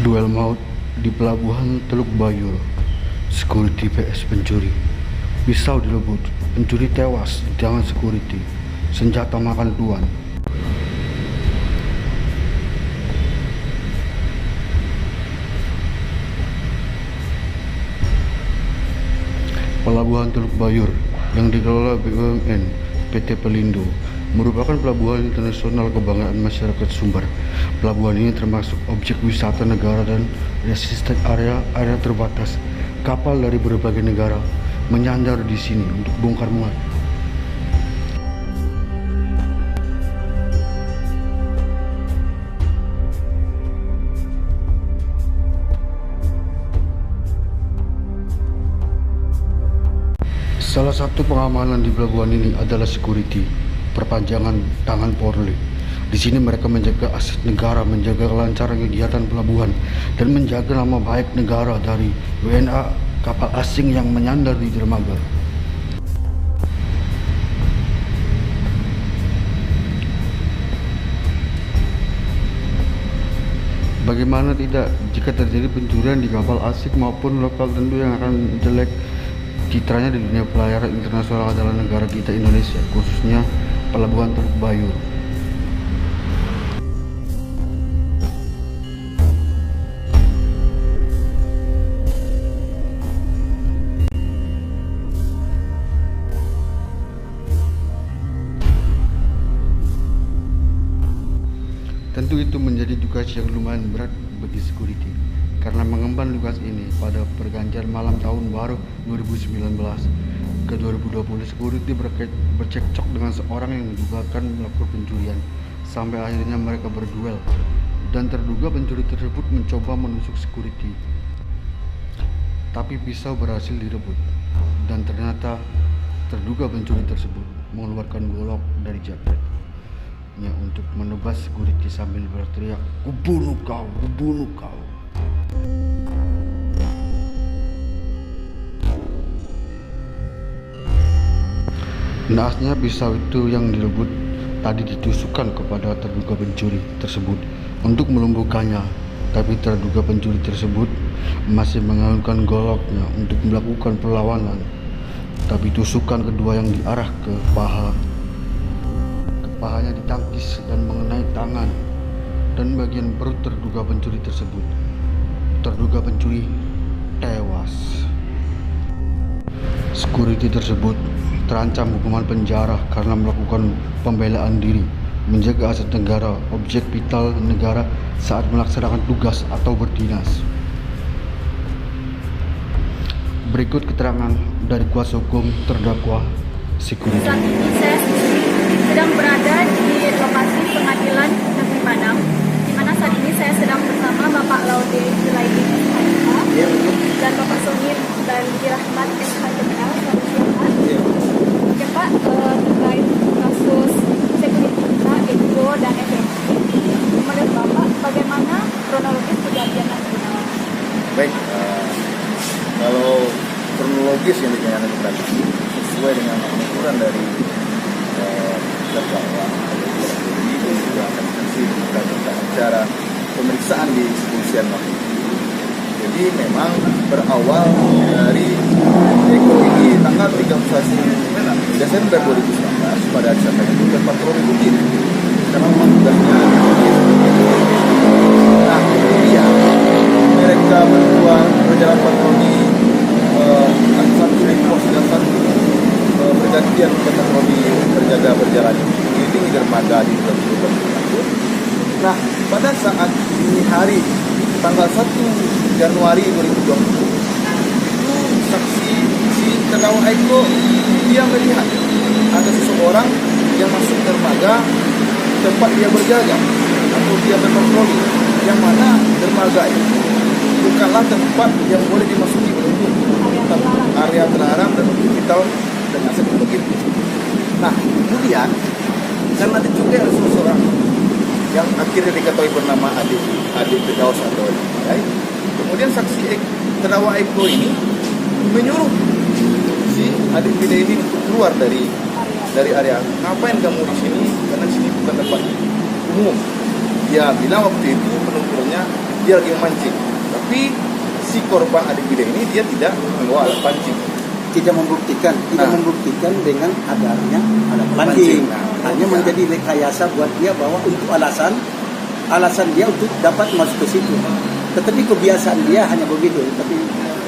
Duel maut di pelabuhan Teluk Bayur. Security vs pencuri. Pisau direbut, pencuri tewas di tangan security. Senjata makan tuan. Pelabuhan Teluk Bayur yang dikelola BUMN PT Pelindo merupakan pelabuhan internasional kebanggaan masyarakat Sumbar. Pelabuhan ini termasuk objek wisata negara dan resisten area terbatas. Kapal dari berbagai negara menyandar di sini untuk bongkar muat. Salah satu pengamanan di pelabuhan ini adalah security, perpanjangan tangan Polri. Di sini mereka menjaga aset negara, menjaga kelancaran kegiatan pelabuhan, dan menjaga nama baik negara dari WNA kapal asing yang menyandar di dermaga. Bagaimana tidak jika terjadi pencurian di kapal asing maupun lokal, tentu yang akan jelek citranya di dunia pelayaran internasional adalah negara kita Indonesia, khususnya Pelabuhan Teluk Bayur. Tentu itu menjadi tugas yang lumayan berat bagi security, karena mengemban tugas ini pada pergantian malam tahun baru 2019 ke 2020. Security bercekcok dengan seorang yang didugakan melakukan pencurian, sampai akhirnya mereka berduel dan terduga pencuri tersebut mencoba menusuk security, tapi pisau berhasil direbut dan ternyata terduga pencuri tersebut mengeluarkan golok dari jaketnya untuk menebas security sambil berteriak, "Kubunuh kau, kubunuh kau." Naasnya pisau itu yang direbut tadi ditusukkan kepada terduga pencuri tersebut untuk melumpuhkannya, tapi terduga pencuri tersebut masih mengayunkan goloknya untuk melakukan perlawanan, tapi tusukan kedua yang diarah ke pahanya ditangkis dan mengenai tangan dan bagian perut terduga pencuri tersebut. Terduga pencuri tewas. Security tersebut terancam hukuman penjara karena melakukan pembelaan diri, menjaga aset negara, objek vital negara saat melaksanakan tugas atau berdinas. Berikut keterangan dari kuasa hukum terdakwa security. Saat ini saya sedang berada di lokasi pengadilan negeri Padang, di mana saat ini saya sedang bersama Bapak Laude Julaidi SHMH dan Bapak Sony dan Dirahmat SHML. Oke Pak, terkait kasus security kita, Ego dan FMI, menurut Bapak bagaimana kronologis kejadian nanti? Baik, kalau kronologis yang dinyatakan tadi sesuai dengan aturan dari terdakwa ini juga akan kita acara pemeriksaan di kepolisian. Jadi memang berawal dari Eko ini tanggal 31 Desember 2019 pada saat itu berpatroli rutin karena memang tugasnya. Nah, kemudian mereka berdua berjalan patroli satu pos dan satu bergantian patroli berjalan ini di dermaga di Teluk. Nah, pada saat ini hari tanggal 1 Januari 2020 itu saksi si terdakwa Eko dia melihat ada seseorang yang masuk dermaga tempat dia berjaga atau dia berpatroli, yang mana dermaga itu bukanlah tempat yang boleh dimasuki untuk area terlarang dan vital dan aset begitu. Nah, kemudian karena ada juga seseorang yang akhirnya diketahui bernama adik Firdaus atau kemudian saksi terdakwa Eko ini menyuruh si adik Firdaus ini untuk keluar dari area. Ngapain kamu di sini? Karena sini bukan tempat umum. Dia bilang waktu itu penumpangnya dia lagi memancing. Tapi si korban adik bida ini dia tidak membawa alat pancing. Tidak membuktikan dengan adanya alat pancing. Hanya menjadi rekayasa buat dia bahwa untuk alasan dia untuk dapat masuk ke situ. Tetapi kebiasaan dia hanya begitu. Tapi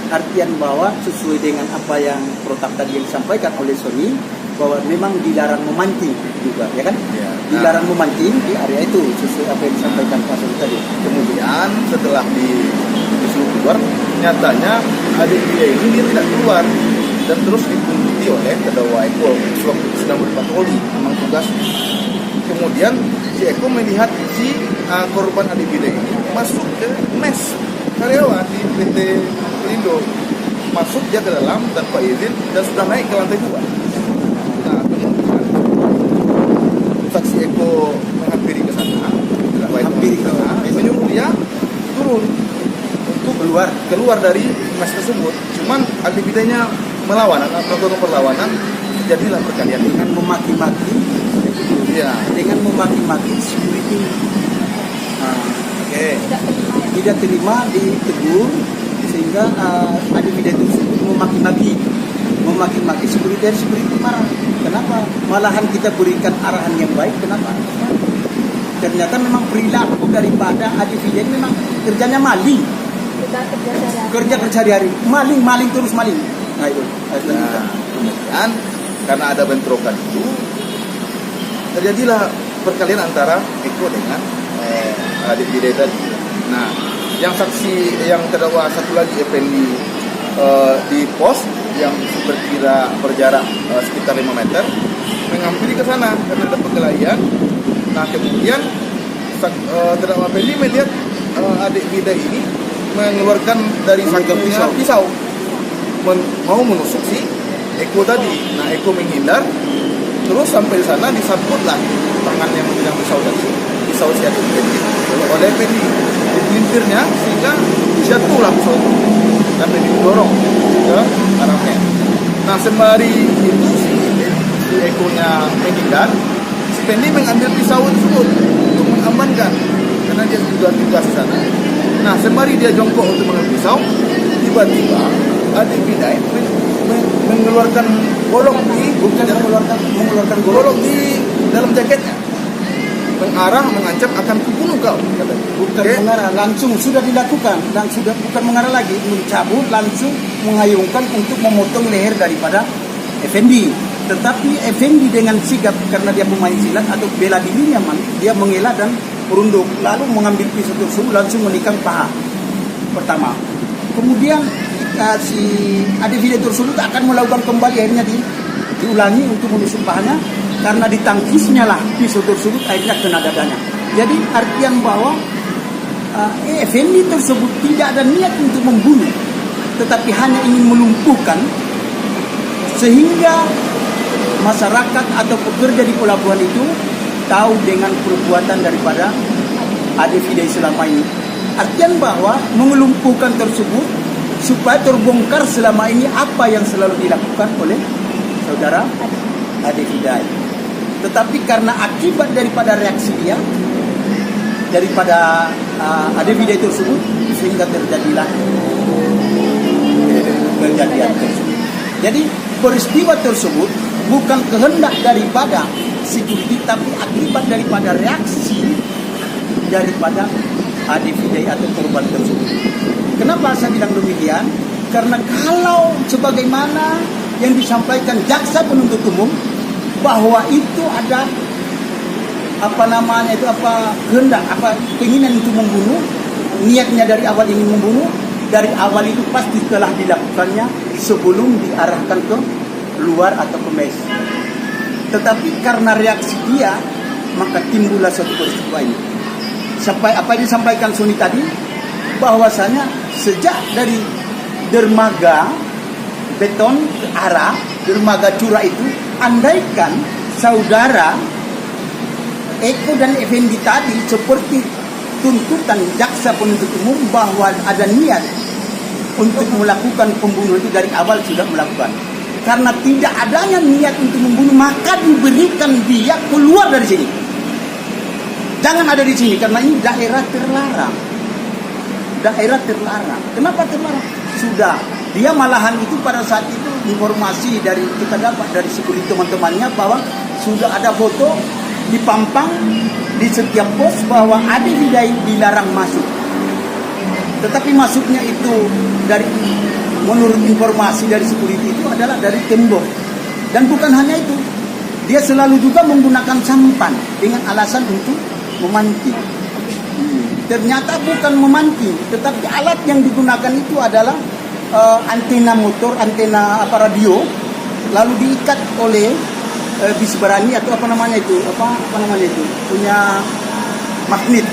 artian bahwa sesuai dengan apa yang protap tadi yang disampaikan oleh Sony, bahwa memang dilarang memancing juga, ya kan? Ya. Dilarang memancing di area itu sesuai apa yang disampaikan Pak Sony tadi. Kemudian setelah disuruh keluar, nyatanya adik dia ini dia tidak keluar dan terus dikunci oleh terdakwa Eko sedang berpatroli memang tugas. Kemudian si Eko melihat si korban adik dia ini masuk ke mes karyawan di PT Pelindo, masuk dia ke dalam tanpa izin dan sudah naik ke lantai 2. Nah, kemudian saksi Eko menghampiri ke sana, menyuruh dia turun untuk keluar dari mes tersebut. Cuman aktivitasnya melawan, melakukan perlawanan, jadilah perkelahian Dengan memaki-maki, ya. dengan memaki-maki security. Oke. Tidak terima ditegur sehingga ada video tersebut memaki-maki security dan security marah. Kenapa? Malahan kita berikan arahan yang baik. Kenapa? Ternyata memang perilaku daripada Adividen memang kerjanya maling. Kerja sehari-hari maling terus maling. Nah itu. Kemudian karena ada bentrokan itu terjadilah perkelahian antara Eko dengan adik Bida tadi. Nah, yang saksi yang terdakwa satu lagi Effendi di pos yang berjarak sekitar 5 meter menghampiri ke sana karena ada perkelahian. Nah, kemudian terdakwa Effendi melihat adik Bida ini mengeluarkan dari sakunya pisau mau menusuk si Eko tadi. Nah, Eko menghindar, terus sampai di sana disabutlah tangan yang memegang pisau tadi, pisau si adik Effendi oleh Effendi dipelintirnya sehingga jatuhlah pisau itu dan Effendi didorong ke arahnya. Nah, sembari itu si Eko-nya menghindar, si Effendi mengambil pisau tersebut untuk mengamankan karena dia juga tugas di sana. Nah, sembari dia jongkok untuk mengambil pisau, tiba-tiba adik Bida mengeluarkan golok mengeluarkan golok di dalam jaketnya, mengancam akan kubunuh kau. Bukan mengarah, langsung sudah dilakukan dan sudah bukan mengarah lagi, mencabut langsung menghayungkan untuk memotong leher daripada Effendi. Tetapi Effendi dengan sigap karena dia pemain silat atau bela dirinya, dia mengelak dan merunduk lalu mengambil pisau tersebut langsung menikam paha pertama. Kemudian si Adividen tersebut akan melakukan kembali, akhirnya diulangi untuk menusuk pahanya karena ditangkisnya lah pisau tersebut akhirnya kena dadanya. Jadi artian bahwa Effendi tersebut tidak ada niat untuk membunuh, tetapi hanya ingin melumpuhkan sehingga masyarakat atau pekerja di pelabuhan itu tahu dengan perbuatan daripada Adividen selama ini. Artian bahwa mengelumpuhkan tersebut supaya terbongkar selama ini apa yang selalu dilakukan oleh saudara Adividen. Tetapi karena akibat daripada reaksi dia, daripada Adividen tersebut, sehingga terjadilah kejadian tersebut. Jadi peristiwa tersebut bukan kehendak daripada security, tapi akibat daripada reaksi daripada Adividen atau korban tersebut. Kenapa saya bilang demikian? Karena kalau sebagaimana yang disampaikan jaksa penuntut umum bahwa itu ada kehendak, keinginan untuk membunuh, niatnya dari awal ingin membunuh, dari awal itu pasti telah dilakukannya sebelum diarahkan ke luar atau ke mes. Tetapi karena reaksi dia, maka timbullah suatu peristiwa ini. Sampai apa yang disampaikan Sony tadi, bahwasanya sejak dari dermaga beton ke arah dermaga curah itu, andaikan saudara Eko dan Effendi tadi seperti tuntutan jaksa penuntut umum bahwa ada niat untuk melakukan pembunuhan itu dari awal sudah melakukan. Karena tidak adanya niat untuk membunuh, maka diberikan dia keluar dari sini. Jangan ada di sini karena ini daerah terlarang. daerah terlarang. Kenapa terlarang? Sudah, dia malahan itu pada saat itu informasi dari kita dapat dari security teman-temannya bahwa sudah ada foto dipampang di setiap pos bahwa ada dilarang masuk. Tetapi masuknya itu dari menurut informasi dari security itu adalah dari tembok. Dan bukan hanya itu, dia selalu juga menggunakan sampan dengan alasan untuk memancing. Ternyata bukan memancing, tetapi alat yang digunakan itu adalah antena motor, antena radio, lalu diikat oleh bis berani atau apa namanya itu punya magnet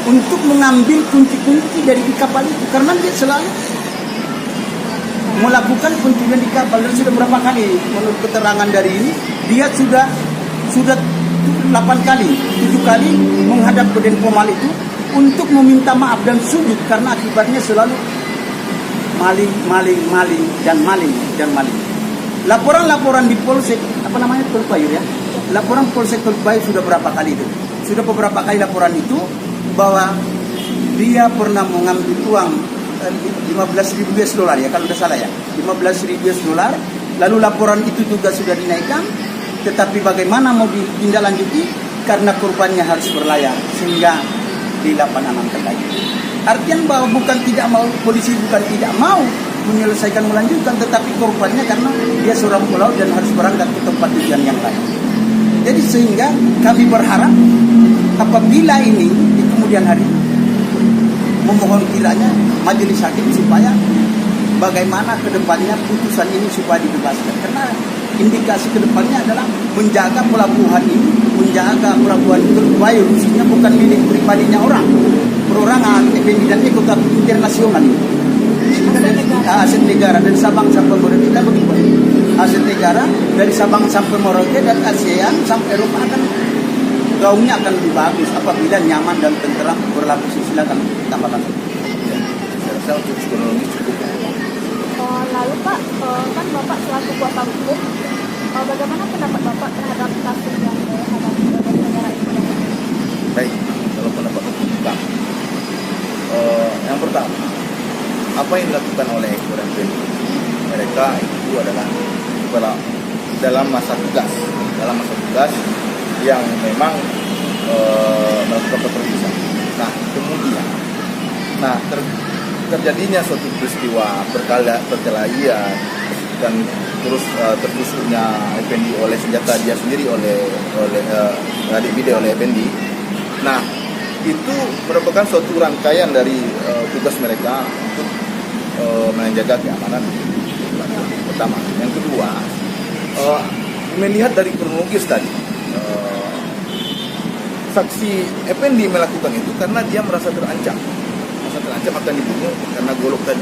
untuk mengambil kunci-kunci dari di kapal itu, karena dia selalu melakukan pencurian di kapal. Dan sudah berapa kali menurut keterangan dari ini, dia sudah 8 kali, 7 kali menghadap ke Denpomal itu untuk meminta maaf dan sujud karena akibatnya selalu maling. Laporan di Polsek Tolpayur ya. Laporan Polsek Tolpayur sudah berapa kali itu? Sudah beberapa kali laporan itu bahwa dia pernah mengambil uang $15.000 ya kalau tidak salah ya. $15.000. Lalu laporan itu juga sudah dinaikkan, tetapi bagaimana mau ditindaklanjuti karena korbannya harus berlayar sehingga dilaksanakan lagi. Artinya bahwa bukan tidak mau, polisi bukan tidak mau menyelesaikan melanjutkan, tetapi korbannya karena dia seorang pelaut dan harus berangkat ke tempat tujuan yang lain. Jadi sehingga kami berharap apabila ini di kemudian hari memohon kiranya majelis hakim supaya bagaimana kedepannya putusan ini supaya dibebaskan, karena indikasi kedepannya adalah menjaga pelabuhan ini, menjaga pelabuhan Tolpayur khususnya bukan milik pribadinya orang, perorangan, FNB dan Eko, tapi internasional ini. Aset negara dari Sabang sampai Merauke, kita begitu. Aset negara dari Sabang sampai Merauke dan ASEAN sampai Eropa akan gaungnya akan lebih bagus apabila nyaman dan tenteram berlaku. Silakan tambahkan. Saya rasa untuk ekonomi cukup. Lalu Pak, kan Bapak selaku kuasa hukum, bagaimana pendapat Bapak terhadap kasus yang dihadapi oleh negara ini? Baik, kalau pendapat tentang yang pertama, apa yang dilakukan oleh Eko dan Pendi, mereka itu adalah dalam masa tugas yang memang melakukan pekerjaan. Nah, kemudian, terjadinya suatu peristiwa perkelahian dan terus tertusuknya Effendi oleh senjata dia sendiri oleh adik bide oleh Effendi. Nah, itu merupakan suatu rangkaian dari tugas mereka untuk menjaga keamanan pertama. Yang kedua, melihat dari kronologis tadi, saksi Effendi melakukan itu karena dia merasa terancam akan dibunuh karena golok tadi,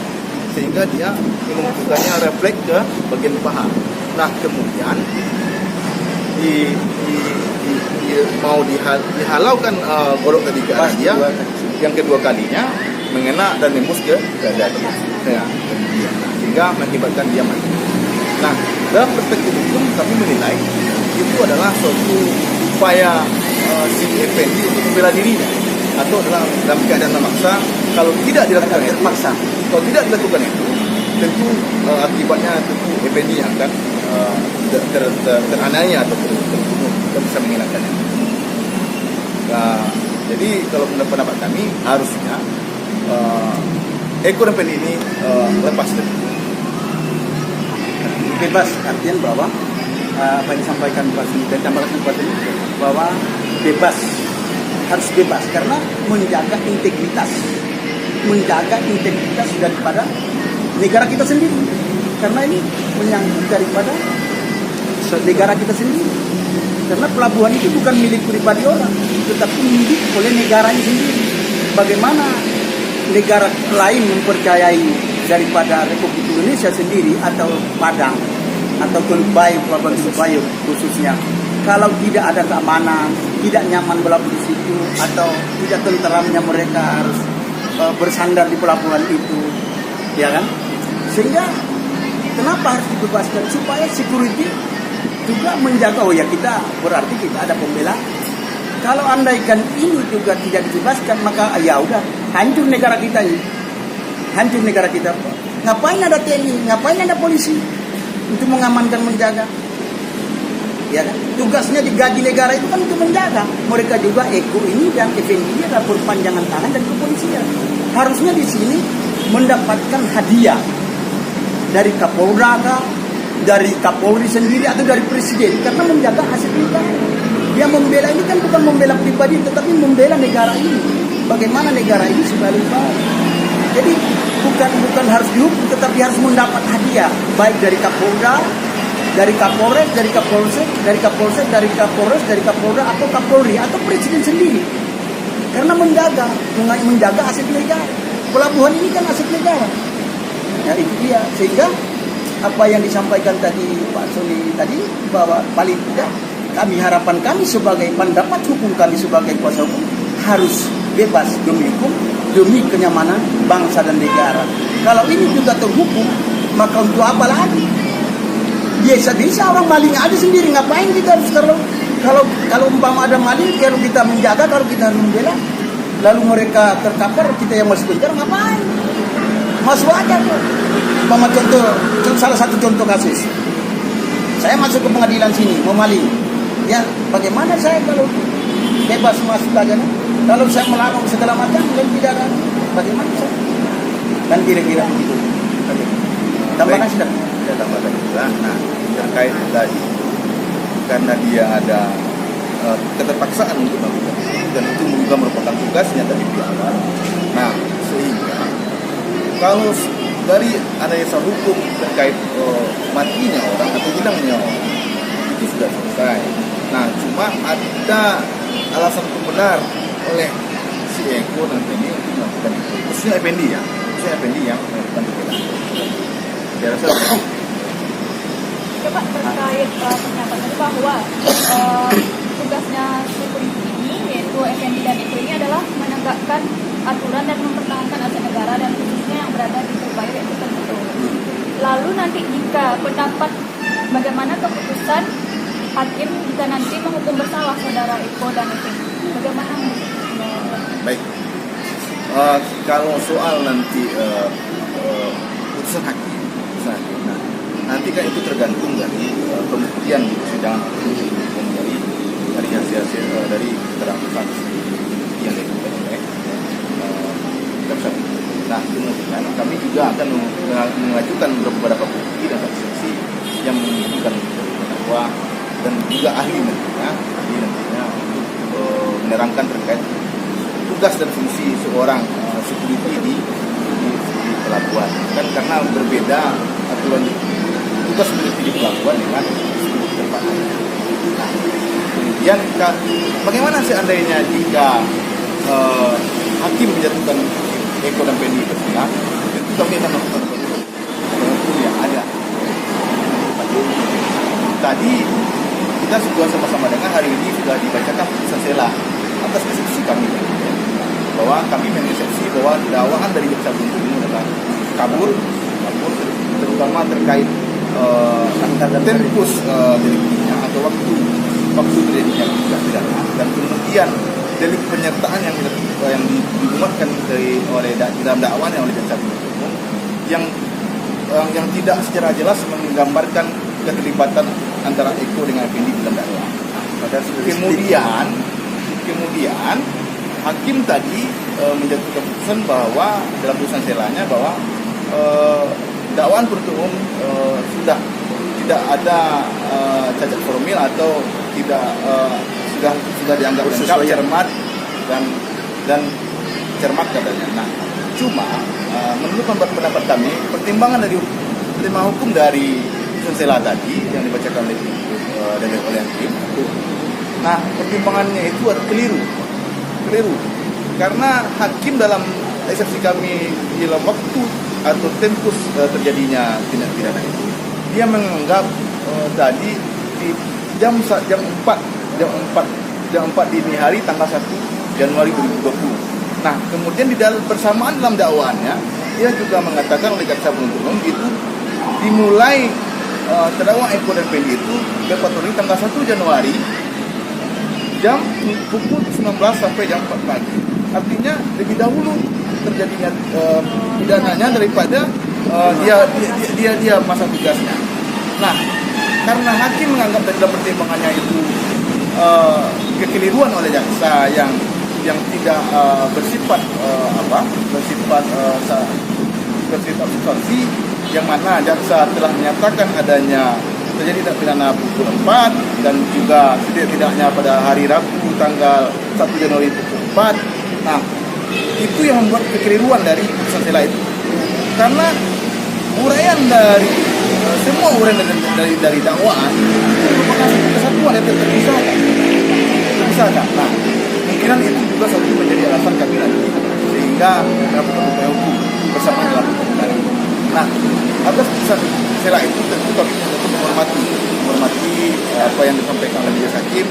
sehingga dia melakukannya refleks ke bagian paha. Nah, kemudian mau dihalaukan golok tadi ke arah dia, yang kedua kalinya mengena dan nembus ke dada dia, sehingga mengakibatkan dia mati. Nah, dalam perspektif hukum kami menilai itu adalah suatu upaya si Effendi untuk membela dirinya, atau dalam keadaan memaksa. Kalau tidak dilakukan itu, tentu akibatnya tentu Effendi akan teraniaya atau terbunuh, kita bisa menghilangkannya. Jadi kalau pendapat kami harusnya Eko dan Effendi ini lepas dari bebas, artinya bahwa apa yang disampaikan Pak Suni dan tambahkan Pak Suni bahwa harus bebas karena menjaga integritas daripada negara kita sendiri, karena ini menyangkut daripada negara kita sendiri, karena pelabuhan itu bukan milik pribadi orang tetapi milik oleh negaranya sendiri. Bagaimana negara lain mempercayai daripada Republik Indonesia sendiri atau Padang atau Pelabuhan Tolpayur khususnya, kalau tidak ada keamanan, tidak nyaman berlabuh di situ, atau tidak tenteramnya mereka harus bersandar di pelabuhan itu, ya kan? Sehingga kenapa harus dibebaskan? Supaya security juga menjaga. Oh ya, kita berarti kita ada pembela. Kalau andaikan ini juga tidak dibebaskan, maka ya udah hancur negara kita ini. Hancur negara kita. Ngapain ada TNI? Ngapain ada polisi untuk mengamankan, menjaga? Ya kan? Tugasnya digaji negara itu kan untuk menjaga. Mereka juga Eko ini dan Effendi adalah perpanjangan tangan dari kepolisian. Harusnya di sini mendapatkan hadiah dari Kapolda, dari Kapolri sendiri atau dari Presiden karena menjaga aset negara. Dia membela ini kan bukan membela pribadi, tetapi membela negara ini. Bagaimana negara ini supaya lebih baik. Jadi bukan harus dihukum, tetapi harus mendapat hadiah baik dari Kapolda, dari Kapolres, dari Kapolsek, dari Kapolsek, dari Kapolres, dari Kapolda atau Kapolri atau Presiden sendiri. Karena menjaga aset negara. Pelabuhan ini kan aset negara. Ya itu dia. Sehingga apa yang disampaikan tadi Pak Soni tadi bahwa paling tidak harapan kami sebagai pendapat hukum kami sebagai kuasa hukum harus bebas demi hukum, demi kenyamanan bangsa dan negara. Kalau ini juga terhukum, maka untuk apa lagi? Biasa-biasa orang maling ada sendiri, ngapain kita harus kalau umpama ada maling, kalau kita menjaga, kalau kita harus membela, lalu mereka terkapar, kita yang masuk penjara, ngapain? Masuk aja tuh. Umpama salah satu contoh kasus, saya masuk ke pengadilan sini, mau maling, ya bagaimana saya kalau bebas masuk aja? Kalau saya melarang segala macam dan tidak ada, bagaimana saya? Dan kira-kira begitu. Tambahkan sudah. Saya tambahkan juga. Nah, terkait tadi, karena dia ada keterpaksaan untuk melakukan itu, dan itu juga merupakan tugasnya dari di awal. Nah, sehingga kalau dari analisa hukum terkait matinya orang atau hilangnya orang itu sudah selesai. Nah, cuma ada alasan pembenar oleh si Eko dan Effendi untuk melakukan itu. Khususnya Effendi ya, yang melakukan pembelaan. Saya rasa Coba terkait pernyataan tadi bahwa tugasnya security ini yaitu Effendi dan Eko ini adalah menegakkan aturan dan mempertahankan aset negara dan khususnya yang berada di Surabaya yaitu tertutup. Lalu nanti jika pendapat bagaimana keputusan hakim jika nanti menghukum bersalah saudara Eko dan Effendi, bagaimana? baik. Kalau soal nanti putusan hakim, nah, nanti kan itu tergantung dari pembuktian persidangan hukum dari hasil dari keterangan saksi yang dilakukan oleh jaksa. Nah, kemudian kami juga akan mengajukan beberapa bukti dan saksi yang menunjukkan bahwa dan juga ahli nantinya untuk menerangkan terkait tugas dan fungsi seorang security di pelabuhan. Kan karena berbeda aturan tugas security di pelabuhan dengan security tempat. Nah, kemudian bagaimana seandainya jika hakim menjatuhkan Eko dan Effendi bersalah, itu kami akan melakukan yang ada. Tadi kita sudah sama-sama dengan hari ini sudah dibacakan putusan sela atas eksepsi kami, bahwa kami mengeksepsi bahwa dakwaan dari jaksa penuntut umum adalah kabur terutama terkait tempus deliknya atau waktu terjadinya tindak pidana, dan kemudian delik penyertaan yang diumatkan oleh dalam dakwaan oleh jaksa penuntut umum yang tidak secara jelas menggambarkan keterlibatan antara Eko dengan Effendi dalam dakwaan. Kemudian hakim tadi menjatuhkan keputusan bahwa dalam putusan selanya bahwa dakwaan penuntut umum sudah tidak ada cacat formil atau tidak sudah dianggap lengkap, cermat dan cermat katanya. Nah, cuma menurut pendapat kami pertimbangan hukum dari putusan sela tadi yang dibacakan oleh hakim. Nah, pertimbangannya itu ada keliru karena hakim dalam eksepsi kami dalam waktu atau tempus terjadinya tindak pidana itu, dia menganggap tadi di jam 4 dini hari tanggal 1 Januari 2020. Nah, kemudian bersamaan dalam dakwaannya dia juga mengatakan oleh jaksa penuntut umum itu dimulai terdakwa Eko dan Effendi itu berpatroli tanggal 1 Januari jam pukul 19 sampai jam 4 pagi. artinya lebih dahulu terjadinya pidananya daripada dia masa tugasnya. Nah, karena hakim menganggap dalam pertimbangannya itu kekeliruan oleh jaksa yang tidak bersifat substansi, yang mana jaksa telah menyatakan adanya terjadi tindak pidana pukul 4 dan juga setidak-tidaknya pada hari Rabu tanggal 1 Januari pukul 4. Nah, itu yang membuat kekeliruan dari putusan sela itu. Karena uraian dari semua uraian dari dakwaan itu merupakan satu kesatuan yang terpisahkan. Nah, kemungkinan itu juga satu menjadi alasan kami nanti sehingga melakukan upaya hukum bersama dalam perkara. Nah, atas putusan sela itu tentu kami menghormati apa yang disampaikan oleh majelis hakim,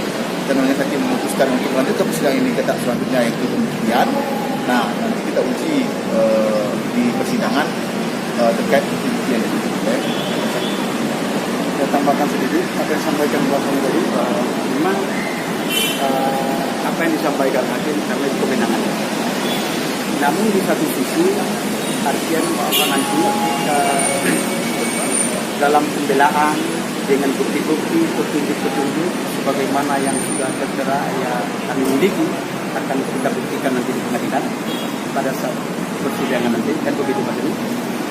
dan majelis hakim memutuskan untuk melanjutkan persidangan ini ke tahap selanjutnya yaitu pembuktian. Nah, nanti kita uji di persidangan terkait pembuktian itu. Saya tambahkan sedikit apa yang disampaikan Pak Soni tadi, memang apa yang disampaikan hakim karena itu kewenangan. Namun di satu sisi artian bahwa nanti dalam pembelaan dengan bukti-bukti, petunjuk-petunjuk sebagaimana yang sudah tertera yang kami miliki akan kita buktikan nanti di pengadilan pada saat persidangan nanti, kan begitu Mas Ini.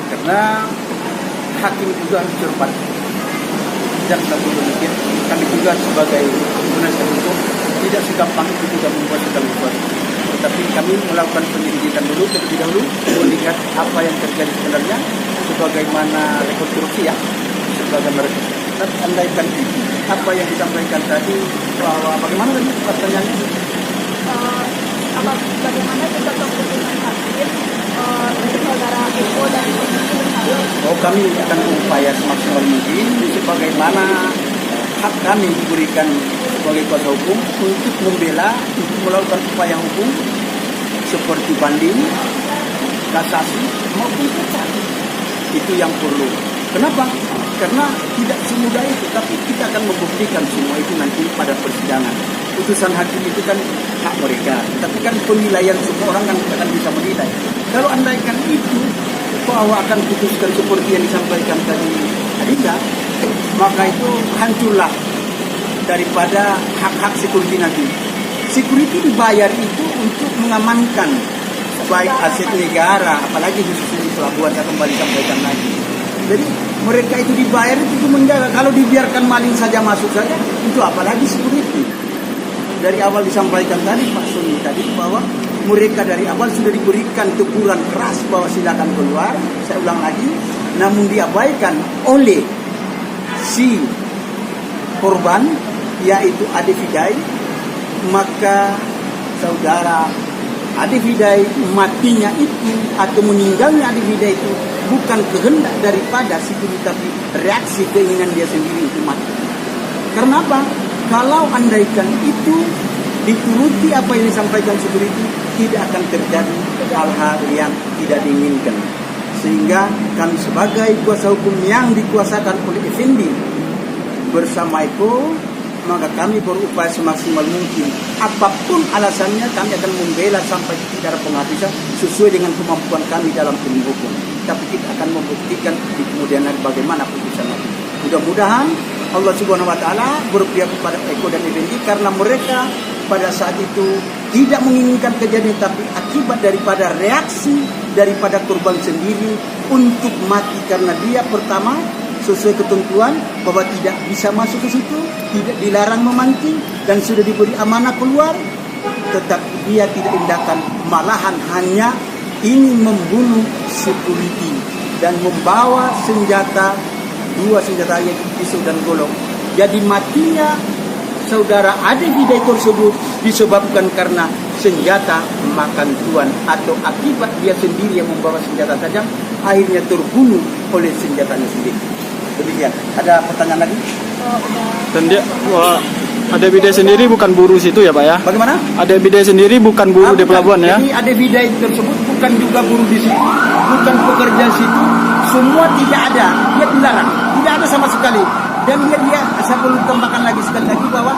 Karena hakim juga harus cermat. Tidak satu demikian, kami juga sebagai penasihat hukum tidak segampang itu tidak membuat segala sesuatu. Tetapi kami melakukan penyelidikan dulu terlebih dahulu, melihat apa yang terjadi sebenarnya, sebagaimana rekonstruksi ya, sebagaimana rekonstruksi. Tapi andaikan itu apa yang disampaikan tadi bahwa bagaimana tadi pertanyaannya? Bagaimana juga keputusan hakim dari saudara Eko dan Kami akan berupaya semaksimal mungkin sebagaimana hak kami diberikan sebagai kuasa hukum untuk membela, untuk melakukan upaya hukum seperti banding, kasasi maupun kasasi. Itu yang perlu. Kenapa? Karena tidak semudah itu, tapi kita akan membuktikan semua itu nanti pada persidangan. Putusan hakim itu kan hak mereka, tapi kan penilaian semua orang kan akan bisa menilai. Kalau andaikan itu bahwa akan putuskan seperti yang disampaikan tadi Adinda, maka itu hancurlah daripada hak-hak security nanti. Security dibayar itu untuk mengamankan baik aset negara, apalagi khususnya di pelabuhan, saya kembali sampaikan lagi. Jadi mereka itu dibayar itu menjaga. Kalau dibiarkan maling saja masuk saja, itu apalagi security. Dari awal disampaikan tadi Pak Soni tadi bahwa mereka dari awal sudah diberikan teguran keras bahwa silakan keluar. Saya ulang lagi, namun diabaikan oleh si korban yaitu Ade Fidai. Maka saudara Ade Fidai matinya itu atau meninggalnya Ade Fidai itu bukan kehendak daripada security, tapi reaksi keinginan dia sendiri untuk mati. Karena apa? Kalau andaikan itu dituruti apa yang disampaikan security, tidak akan terjadi hal-hal yang tidak diinginkan. Sehingga kami sebagai kuasa hukum yang dikuasakan oleh Effendi bersama Eko, maka kami berupaya semaksimal mungkin. Apapun alasannya kami akan membela sampai titik darah penghabisan sesuai dengan kemampuan kami dalam ilmu hukum. Tapi kita akan membuktikan di kemudian hari bagaimana putusan itu. Mudah-mudahan Allah Subhanahu wa taala berpihak kepada Eko dan Effendi karena mereka pada saat itu tidak menginginkan kejadian, tapi akibat daripada reaksi daripada korban sendiri untuk mati karena dia pertama sesuai ketentuan bahwa tidak bisa masuk ke situ, tidak dilarang memancing dan sudah diberi amanah keluar, tetapi dia tidak tindakan, malahan hanya ingin membunuh security dan membawa senjata, dua senjata yaitu pisau dan golok. Jadi matinya saudara Ade Fidai tersebut disebabkan karena senjata makan tuan atau akibat dia sendiri yang membawa senjata tajam akhirnya terbunuh oleh senjatanya sendiri. Demikian. Ada pertanyaan lagi? Dan dia, Ade Fidai sendiri bukan buruh situ ya Pak ya? Bagaimana? Ade Fidai sendiri bukan buruh di pelabuhan ya? Jadi Ade Fidai tersebut bukan juga buruh di situ, bukan pekerja situ, semua tidak ada, dia dilarang, tidak ada sama sekali. Dan dia saya perlu tambahkan lagi sekali lagi bahwa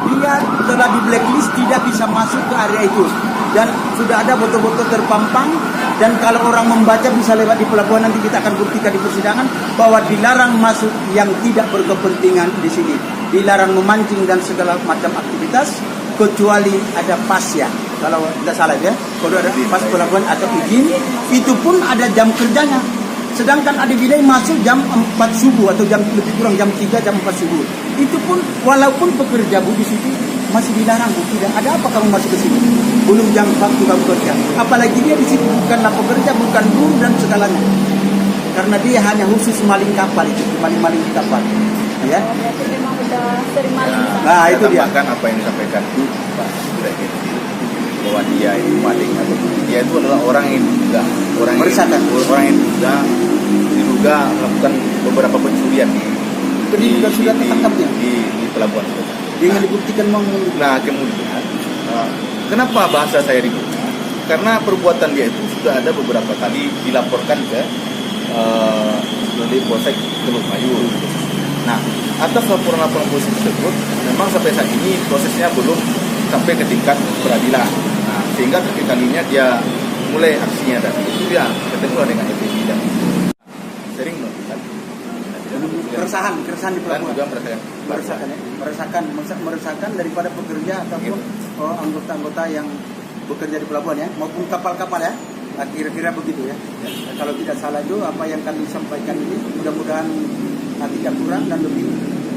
dia setelah di blacklist tidak bisa masuk ke area itu. Dan sudah ada botol-botol terpampang, dan kalau orang membaca bisa lewat di pelabuhan, nanti kita akan buktikan di persidangan bahwa dilarang masuk yang tidak berkepentingan di sini. Dilarang memancing dan segala macam aktivitas kecuali ada pasnya. Kalau tidak salah ya, kalau ada pas pelabuhan atau izin, itu pun ada jam kerjanya. Sedangkan ada bidai masuk jam 4 subuh atau jam lebih kurang jam 3, jam 4 subuh. Itu pun walaupun pekerja Bu di situ masih dilarang Bu. Tidak ada apa kamu masuk ke sini. Belum jam waktu kamu kerja. Apalagi dia di situ bukanlah pekerja, bukan buruh dan segalanya. Karena dia hanya khusus maling kapal itu, maling kapal. Ya. Berarti memang udah sering maling. Nah, itu dia. Tambahkan apa yang disampaikan Pak Direktur bahwa dia itu maling atau dia itu adalah orang yang diduga diduga melakukan beberapa pencurian Jadi sudah tertangkapnya di pelabuhan. dengan dibuktikan mengunduh. Nah kemudian kenapa bahasa saya dibuka? Karena perbuatan dia itu sudah ada beberapa kali dilaporkan ke Polsek Teluk Mayur. Nah, atas laporan-laporan polisi tersebut, memang sampai saat ini prosesnya belum sampai ke tingkat peradilan. Nah, sehingga ketika kalinya dia mulai aksinya dan itu dia ketemu dengan FPB dan sering melakukan keresahan di dan pelabuhan. juga meresahkan daripada pekerja ataupun anggota-anggota yang bekerja di pelabuhan ya, maupun kapal-kapal ya. Nah, kira-kira begitu ya. Kalau tidak salah itu apa yang kami sampaikan ini, mudah-mudahan tidak kurang dan lebih.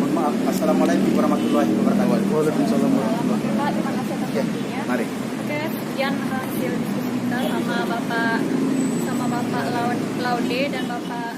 Mohon maaf. Assalamualaikum warahmatullahi wabarakatuh. Waalaikumsalam warahmatullahi wabarakatuh. Pak, terima kasih atas waktunya. Mari. Oke, sekian hasil diskusi kita sama Bapak Laude dan Bapak